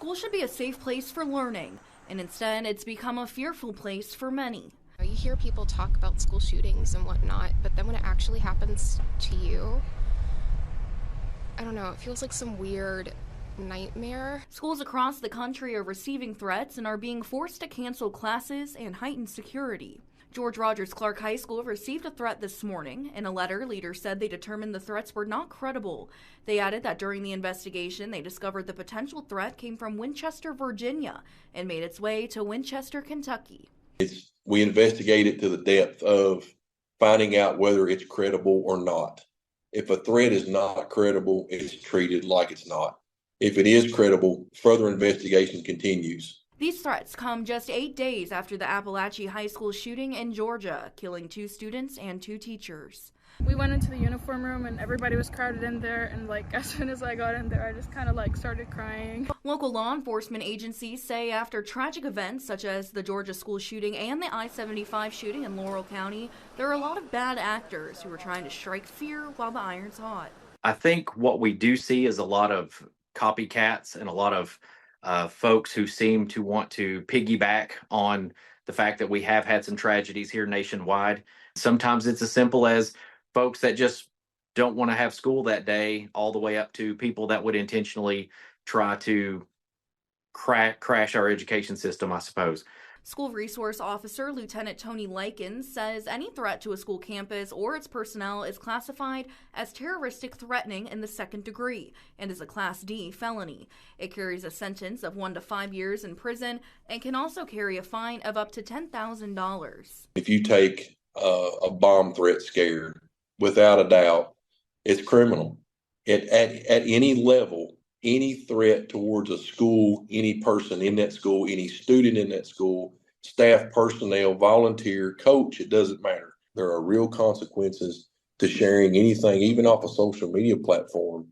School should be a safe place for learning, and instead it's become a fearful place for many. You hear people talk about school shootings and whatnot, but then when it actually happens to you, I don't know, it feels like some weird nightmare. Schools across the country are receiving threats and are being forced to cancel classes and heighten security. George Rogers Clark High School received a threat this morning. In a letter, leaders said they determined the threats were not credible. They added that during the investigation, they discovered the potential threat came from Winchester, Virginia, and made its way to Winchester, Kentucky. We investigate it to the depth of finding out whether it's credible or not. If a threat is not credible, it's treated like it's not. If it is credible, further investigation continues. These threats come just 8 days after the Appalachia High School shooting in Georgia, killing 2 students and 2 teachers. We went into the uniform room and everybody was crowded in there, and as soon as I got in there, I just kind of started crying. Local law enforcement agencies say after tragic events such as the Georgia school shooting and the I-75 shooting in Laurel County, there are a lot of bad actors who are trying to strike fear while the iron's hot. I think what we do see is a lot of copycats and a lot of folks who seem to want to piggyback on the fact that we have had some tragedies here nationwide. Sometimes it's as simple as folks that just don't want to have school that day, all the way up to people that would intentionally try to crash our education system, I suppose. School Resource Officer Lieutenant Tony Likens says any threat to a school campus or its personnel is classified as terroristic threatening in the 2nd degree and is a Class D felony. It carries a sentence of 1 to 5 years in prison and can also carry a fine of up to $10,000. If you take a bomb threat scare, without a doubt, it's criminal. At any level, any threat towards a school, any person in that school, any student in that school, staff, personnel, volunteer, coach, it doesn't matter. There are real consequences to sharing anything, even off a social media platform,